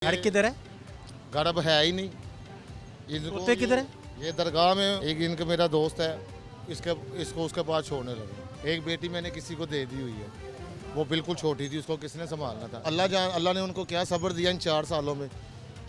घर किधर है? घर अब है ही नहीं। कुत्ते किधर है? ये दरगाह में एक इनका मेरा दोस्त है, इसको उसके पास छोड़ने लगे। एक बेटी मैंने किसी को दे दी हुई है, वो बिल्कुल छोटी थी, उसको किसने संभालना था। अल्लाह ने उनको क्या सब्र दिया इन 4 सालों में,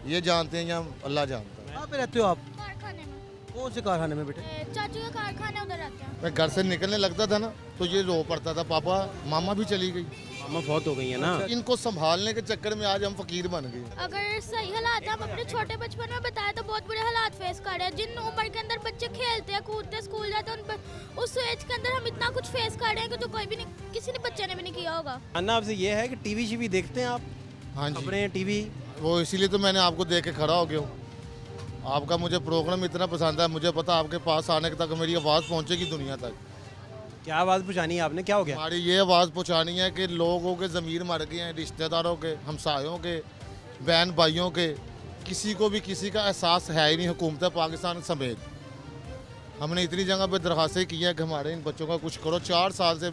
ये जानते हैं या अल्लाह जानता है। कहाँ पे रहते हो आप? कारखाने में। कौन से कारखाने में बेटे? चाचू का कारखाना उधर रहते हैं। मैं घर से निकलने लगता था ना तो ये रो पड़ता था, पापा मामा भी चली गई। मामा बहुत हो गई है ना। इनको संभालने के चक्कर में आज हम फकीर बन गए। अगर सही हालात हम अपने छोटे बचपन में बताए तो बहुत बुरे हालात फेस कर रहे हैं। जिन उम्र के अंदर बच्चे खेलते हैं, कूदते, स्कूल जाते हैं, उस एज के अंदर हम इतना कुछ फेस कर रहे हैं कि जो कोई भी नहीं, किसी ने बच्चे ने भी नहीं किया होगा। अन्ना आपसे ये है कि टीवी शीवी देखते हैं आप? हाँ जी, खबरें टीवी? वो इसीलिए तो मैंने आपको देख के खड़ा हो गया हूँ। आपका मुझे प्रोग्राम इतना पसंद है, मुझे पता आपके पास आने तक मेरी आवाज़ पहुँचेगी दुनिया तक। क्या आवाज़ पूछानी है आपने? क्या हो गया? हमारी ये आवाज़ पहुँचानी है कि लोगों के ज़मीर मर गए हैं, रिश्तेदारों के, हमसायों के, बहन भाइयों के, किसी को भी किसी का एहसास है ही नहीं, हुकूमत पाकिस्तान समेत। हमने इतनी जगह पे दरखास्तें की हैं कि हमारे इन बच्चों का कुछ करो। 4 साल से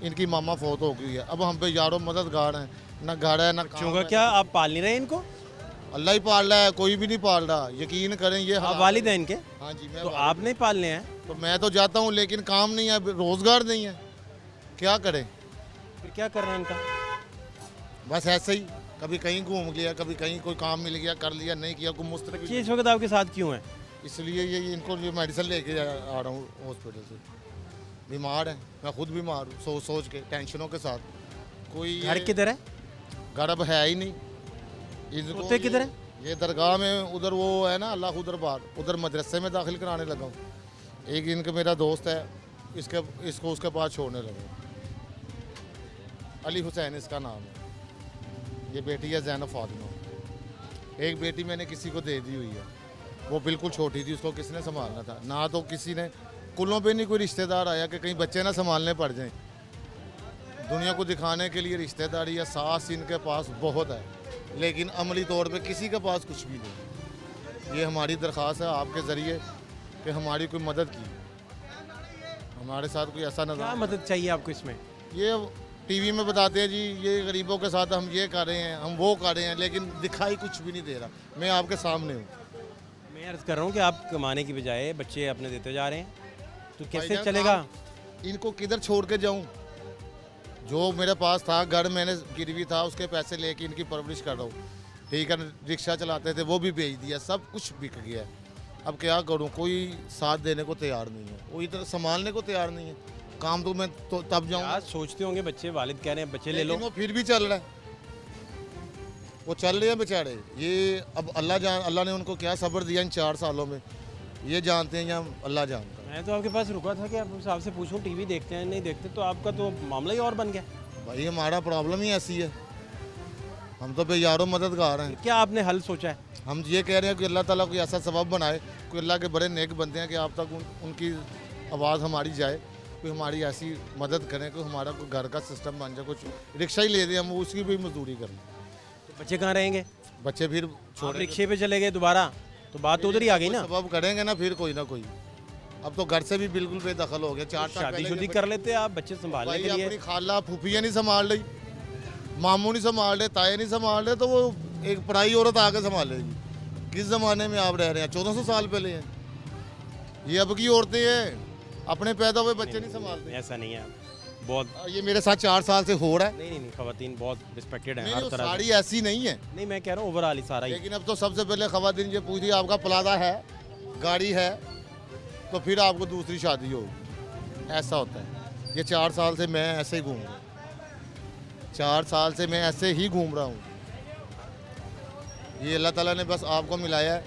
इनकी मामा फौत हो गई है, अब हम पे यारों मददगार हैं, ना घर है ना बच्चों काम का है। क्या आप पाल नहीं रहे इनको? अल्लाह ही पाल रहा है, कोई भी नहीं पाल रहा। यकीन करें ये आप हालात वालिद हैं इनके? हाँ जी, मैं तो आप नहीं पालने हैं? तो मैं तो जाता हूँ लेकिन काम नहीं है, रोज़गार नहीं है, क्या करें। फिर क्या कर रहे हैं इनका? बस ऐसे ही, कभी कहीं घूम गया, कभी कहीं कोई काम मिल गया, कर लिया, नहीं किया, कोई ये मुस्तकिल। इस वक्त आपके साथ क्यों है? इसलिए ये इनको ये मेडिसिन लेके आ रहा हूँ हॉस्पिटल से। बीमार है, मैं खुद बीमार हूँ, सोच सोच के, टेंशनों के साथ। कोई घर किधर है? घर अब है ही नहीं। कुत्ते किधर है? ये दरगाह में उधर वो है ना, अल्लाह उधर बार, उधर मदरसे में दाखिल कराने लगा हूँ। एक इनका मेरा दोस्त है, इसको उसके पास छोड़ने लगा। अली हुसैन इसका नाम है। ये बेटी है ज़ैनब फातिमा। एक बेटी मैंने किसी को दे दी हुई है, वो बिल्कुल छोटी थी, उसको किसने संभालना था। ना तो किसी ने, कुलों पे नहीं कोई रिश्तेदार आया कि कहीं बच्चे ना संभालने पड़ जाएं। दुनिया को दिखाने के लिए रिश्तेदारी या सास इनके पास बहुत है, लेकिन अमली तौर पे किसी के पास कुछ भी नहीं। ये हमारी दरख्वास्त है आपके ज़रिए कि हमारी कोई मदद की, हमारे साथ कोई ऐसा क्या नज़ारा। मदद चाहिए आपको इसमें? ये टीवी में बताते हैं जी, ये गरीबों के साथ हम ये कर रहे हैं, हम वो कर रहे हैं, लेकिन दिखाई कुछ भी नहीं दे रहा। मैं आपके सामने हूँ। मैं अर्ज़ कर रहा हूँ कि आप कमाने की बजाय बच्चे अपने देते जा रहे हैं, तो कैसे भाईजान, चलेगा? इनको किधर छोड़ के जाऊँ? जो मेरे पास था, घर मैंने गिरवी था, उसके पैसे लेके इनकी परवरिश कर रहा हूँ। ठीक है, रिक्शा चलाते थे वो भी बेच दिया, सब कुछ बिक गया। अब क्या करूँ, कोई साथ देने को तैयार नहीं है, कोई इधर संभालने को तैयार नहीं है। काम तो मैं तो तब जाऊँ, क्या सोचते होंगे बच्चे, वालिद कह रहे हैं बच्चे ले लो। लेकिन वो फिर भी चल रहा है, वो चल रहे हैं बेचारे। ये अब अल्लाह ने उनको क्या सब्र दिया इन 4 सालों में, ये जानते हैं या अल्लाह जानता है। मैं तो आपके पास रुका था कि आपसे पूछूं टीवी देखते हैं नहीं देखते, तो आपका तो मामला ही और बन गया। भाई हमारा प्रॉब्लम ही ऐसी है, हम तो बेयारों मददगार हैं। क्या आपने हल सोचा है? हम ये कह रहे हैं कि अल्लाह ताला कोई ऐसा सबब बनाए, कोई अल्लाह के बड़े नेक बंदे हैं कि आप तक उनकी आवाज़ हमारी जाए, कोई हमारी ऐसी मदद करें कि हमारा कोई घर का सिस्टम बन जाए, कुछ रिक्शा ही ले दें, हम उसकी भी मजदूरी करें। तो बच्चे कहाँ रहेंगे? बच्चे फिर आप छोड़े रिक्शे पे चले गए दोबारा, तो बात तो उधर ही आ गई ना। सबब करेंगे ना फिर कोई ना कोई। अब तो घर से भी बिल्कुल बेदखल हो गया। 4 साल शादी पहले शुदी के कर लेते आप बच्चे संभालने भाई के लिए। अपनी खाला फूफियाँ नहीं संभाल रही, मामू नहीं संभाल रहे, ताए नहीं संभाल रहे, तो वो एक पराई औरत आके संभालेगी। किस ज़माने में आप रह रहे हैं? 1400 साल पहले हैं ये। अब की औरतें हैं, अपने पैदा हुए बच्चे नहीं संभालते। ऐसा नहीं है, बहुत ये मेरे साथ 4 साल से हो रहा है। नहीं खवातीन बहुत रिस्पेक्टेड है नहीं, हर वो तरह साड़ी से। ऐसी नहीं है, नहीं मैं कह रहा हूँ ओवरऑल ही सारा ही। लेकिन अब तो सबसे पहले खवातीन ये पूछती है आपका प्लाजा है, गाड़ी है, तो फिर आपको दूसरी शादी होगी। ऐसा होता है। ये 4 साल से मैं ऐसे ही घूम रहा हूँ, 4 साल से मैं ऐसे ही घूम रहा हूँ। ये अल्लाह ताला ने बस आपको मिलाया है,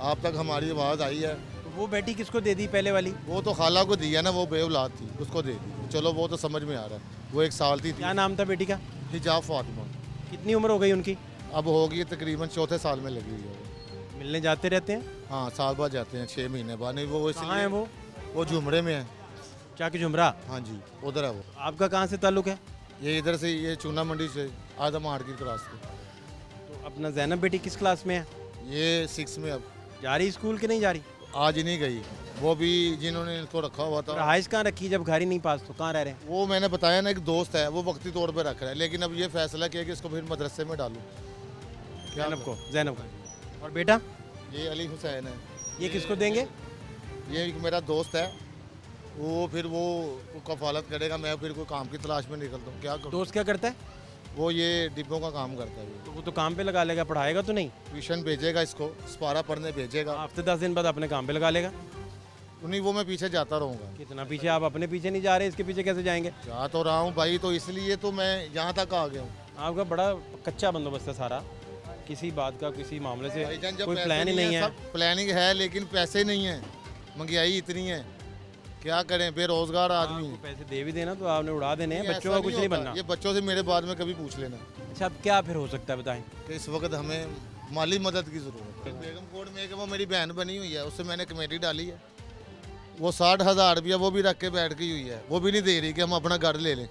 आप तक हमारी आवाज़ आई है। तो वो बेटी किसको दे दी पहले वाली? वो तो खाला को दिया ना, वो बेऔलाद थी, उसको दे दी। चलो वो तो समझ में आ रहा है, वो 1 साल थी। क्या नाम था बेटी का? हिजाब फातिमा। कितनी उम्र हो गई उनकी? अब होगी तकरीबन 4थे साल में लगी हुई है वो। मिलने जाते रहते हैं? हाँ, साल बाद जाते हैं, 6 महीने बाद। नहीं वो कहाँ है वो? वो झुमरे में है। क्या कि जुमरा? हाँ जी, उधर है वो। आपका कहाँ से ताल्लुक है? ये इधर से, ये चूना मंडी से आधा मार्केट क्रॉस के। तो अपना जैनब बेटी किस क्लास में है? ये 6 में अब जा रही स्कूल कि नहीं जा रही? आज ही नहीं गई। वो भी जिन्होंने इनको रखा हुआ था, रहाइश कहाँ रखी जब घर ही नहीं पास, तो कहाँ रह रहे हैं? वो मैंने बताया ना, एक दोस्त है, वो वक्ती तौर पे रख रहा है। लेकिन अब ये फैसला किया कि इसको फिर मदरसे में डालूं। जैनब को, जैनब को। और बेटा ये अली हुसैन है। ये किसको देंगे? ये एक मेरा दोस्त है, वो फिर वो कफालत करेगा, मैं फिर कोई काम की तलाश में निकलता हूँ, क्या करूँ। दोस्त क्या करता है? वो ये डिब्बों का काम करता है, तो वो तो काम पे लगा लेगा, पढ़ाएगा तो नहीं? ट्यूशन भेजेगा इसको, स्पारा पढ़ने भेजेगा। हफ्ते 10 दिन बाद अपने काम पे लगा लेगा। नहीं, वो मैं पीछे जाता रहूँगा। कितना पीछे? आप अपने पीछे नहीं जा रहे, इसके पीछे कैसे जाएंगे? जा तो रहा हूँ भाई, तो इसलिए तो मैं यहाँ तक आ गया हूँ। आपका बड़ा कच्चा बंदोबस्त है सारा, किसी बात का, किसी मामले से भाईजान, जब कोई पैसे प्लान ही नहीं है। सब प्लानिंग है लेकिन पैसे नहीं है, महंगाई इतनी है, क्या करें, बेरोजगार आदमी आपको हैं। पैसे दे भी देना तो आपने उड़ा देने हैं, नहीं, बच्चों ऐसा का कुछ नहीं होता। बनना। ये बच्चों से मेरे बाद में कभी पूछ लेना अच्छा, अब क्या फिर हो सकता है बताएं? कि इस वक्त हमें माली मदद की ज़रूरत है। बेगम कोट में एक वो मेरी बहन बनी हुई है, उससे मैंने कमेटी डाली है, वो 60,000 रुपया वो भी रख के बैठ गई हुई है, वो भी नहीं दे रही कि हम अपना घर ले लें।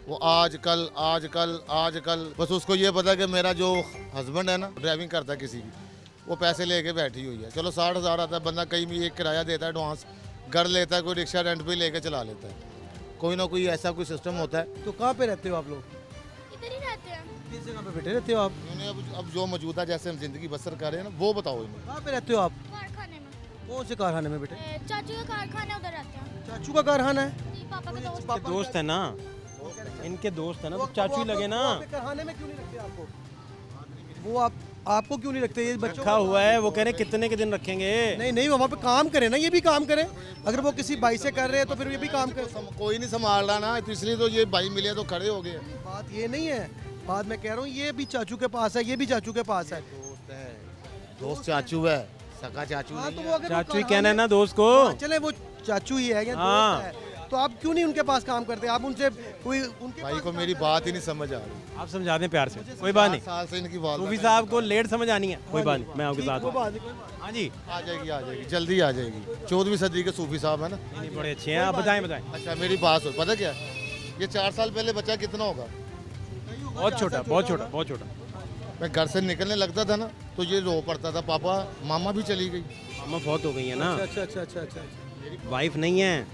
वो आजकल बस उसको ये पता है कि मेरा जो हस्बैंड है ना, ड्राइविंग करता है किसी की, वो पैसे लेके बैठी हुई है। चलो 60,000 आता है, बंदा कहीं भी एक किराया देता है, एडवांस घर लेता है, कोई रिक्शा रेंट पे लेके चला लेता है, कोई ना कोई ऐसा कोई सिस्टम होता है। तो कहाँ पे रहते हो आप लोग? इधर ही रहते हैं। किस जगह पे बैठे रहते हो आप? उन्हें अब जो मौजूदा जैसे हम जिंदगी बसर कर रहे हैं ना, वो बताओ इन्हें। कहाँ पे रहते हो आप? कारखाने में। कौन से कारखाने में बेटे? चाचू का कारखाना है, उधर रहते हैं। चाचू का कारखाना है? जी, पापा का दोस्त। इनके दोस्त है ना, इनके दोस्त है ना, तो वो चाचू ही आपको- लगे ना। वो आपके कारखाने में क्यों नहीं रखते आपको? वो आपको क्यों नहीं रखते? ये बच्चों रखा हुआ है, वो कह रहे हैं कितने के दिन रखेंगे। नहीं, वहाँ पे काम करें ना, ये भी काम करें। अगर वो किसी भाई से कर रहे हैं तो फिर ये भी काम करें। कोई नहीं संभाल रहा ना, तो इसलिए तो ये भाई मिले तो खड़े हो गए। बात ये नहीं है, बात मैं कह रहा हूँ ये भी चाचू के पास है, ये भी चाचू के पास है। दोस्त है, दोस्त चाचू है, सका चाचू हाँ, नहीं तो है। वो अगर वो चाचू ही कारखाने- कहना है ना दोस्त को। हाँ, चले वो चाचू ही है या हाँ। दोस्त है, तो आप क्यों नहीं उनके पास काम करते? आप उनसे कोई उनके भाई पास को काम मेरी करते? बात ही नहीं समझ आ रही। आप समझा दें प्यार से, कोई बात नहीं। 7 साल से इनकी बात सूफी साहब को लेट समझ आनी है, कोई बात नहीं, मैं आपके ठीक, साथ वो हूँ। बात नहीं, कोई बात नहीं। हाँ जी, आ जाएगी जल्दी आ जाएगी। 14वीं सदी के सूफी साहब है ना। नहीं, बड़े अच्छे हैं, आप बताएं। अच्छा मेरी बात हो, पता क्या, ये 4 साल पहले बच्चा कितना होगा, बहुत छोटा। मैं घर से निकलने लगता था ना, तो ये रो पड़ता था, पापा मामा भी चली गई। मामा बहुत हो गई है ना, अच्छा। वाइफ नहीं है,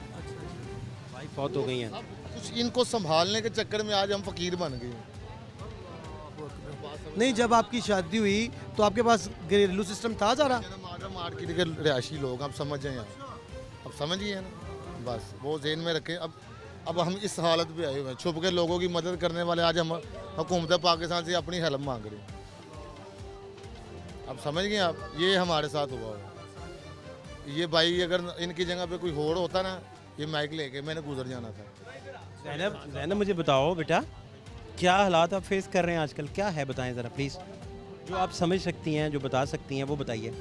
वाइफ बहुत हो गई है। अब कुछ इनको संभालने के चक्कर में आज हम फकीर बन गए। नहीं, जब आपकी शादी हुई तो आपके पास घरेलू सिस्टम था सारा? मार्केट के रिहायशी लोग, आप समझ जाए, अब समझिए ना, बस वो जेन में रखें। अब हम इस हालत पे आए हुए हैं, छुप के लोगों की मदद करने वाले आज हम हुकूमत पाकिस्तान से अपनी हेल्प मांग रहे हैं। अब समझ गए आप, ये हमारे साथ हुआ है। ये भाई अगर इनकी जगह पे कोई और होता ना, ये माइक लेके मैंने गुजर जाना था। ज़ैनब मुझे बताओ बेटा, क्या हालात आप फेस कर रहे हैं आजकल, क्या है बताएं ज़रा प्लीज़, जो आप समझ सकती हैं, जो बता सकती हैं वो बताइए।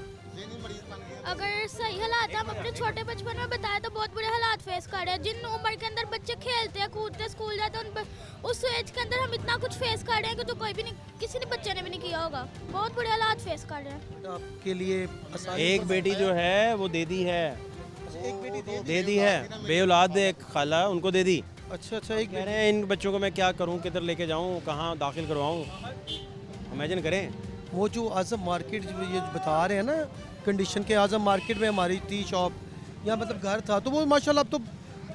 अगर सही हालात हम अपने छोटे बचपन में बताए तो बहुत बुरे हालात फेस कर रहे हैं। जिन उम्र के अंदर बच्चे खेलते हैं, कूदते, स्कूल जाते हैं, उस एज के अंदर हम इतना कुछ फेस कर रहे हैं कि जो कोई भी नहीं, किसी ने बच्चे ने भी नहीं किया होगा। बहुत बुरे हालात फेस कर रहे हैं। आपके लिए आसानी- एक बेटी जो है वो दे दी है, एक बेटी दे दी है, बेऔलाद एक खाला उनको दे दी। अच्छा, एक कह रहे हैं इन बच्चों को मैं क्या करूं, किधर लेके जाऊं, कहाँ दाखिल करवाऊं, इमेजिन करें। वो जो आजम मार्केट ये बता रहे हैं ना कंडीशन के, आजम मार्केट में हमारी थी शॉप या मतलब घर था, तो वो माशाल्लाह अब तो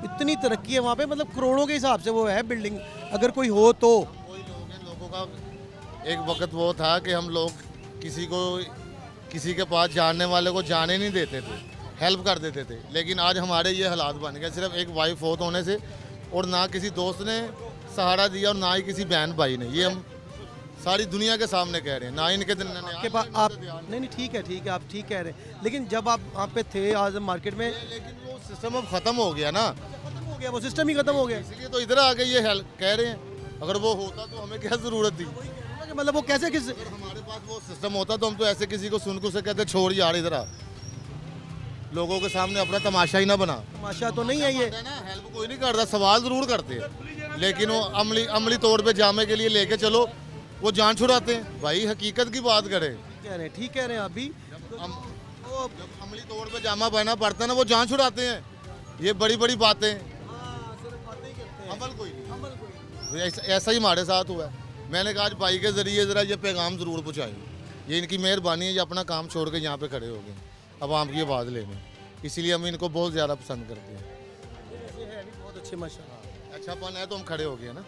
इतनी तरक्की है वहाँ पे, मतलब करोड़ों के हिसाब से वो है बिल्डिंग, अगर कोई हो तो। कोई लोग हैं, लोगों का एक वक्त वो था कि हम लोग किसी के पास जानने वाले को जाने नहीं देते थे, हेल्प कर देते थे। लेकिन आज हमारे ये हालात बन गए, सिर्फ एक वाइफ फौत होने से, और ना किसी दोस्त ने सहारा दिया और ना ही किसी बहन भाई ने। ये हम सारी दुनिया के सामने कह रहे हैं, ना इनके दिन के पास आप नहीं, ठीक है, आप ठीक कह रहे हैं, लेकिन जब आप वहाँ पे थे आजम मार्केट में, लेकिन वो सिस्टम अब ख़त्म हो गया ना, खत्म हो गया, वो सिस्टम ही खत्म हो गया। इसलिए तो इधर आके ये हेल्प कह रहे हैं। अगर वो होता तो हमें क्या ज़रूरत थी। मतलब वो कैसे किस अगर हमारे पास वो सिस्टम होता तो हम तो ऐसे किसी को सुन को से कहते छोड़ यार इधर आ, लोगों के सामने अपना तमाशा ही ना बना। तमाशा तो नहीं है ये। हेल्प कोई नहीं करता, सवाल ज़रूर करते हैं, लेकिन वो अमली तौर पे जामे के लिए लेके चलो, वो जान छुड़ाते हैं। भाई हकीकत की बात करें, ठीक कह रहे हैं आप भी। जब अमली तौर पे जामा पहना पड़ता है ना, वो जान छुड़ाते हैं। ये बड़ी बड़ी बातें, अमल कोई नहीं। ऐसा ही हमारे साथ हुआ है। मैंने कहा आज भाई के ज़रिए ज़रा ये पैगाम ज़रूर पहुँचाएं। ये इनकी मेहरबानी है, ये अपना काम छोड़ के यहाँ पे खड़े हो गए आवाम की आवाज़ लेने, इसीलिए हम इनको बहुत ज़्यादा पसंद करते हैं। बहुत अच्छे माशाल्लाह। अच्छापन है तो हम खड़े हो गए ना।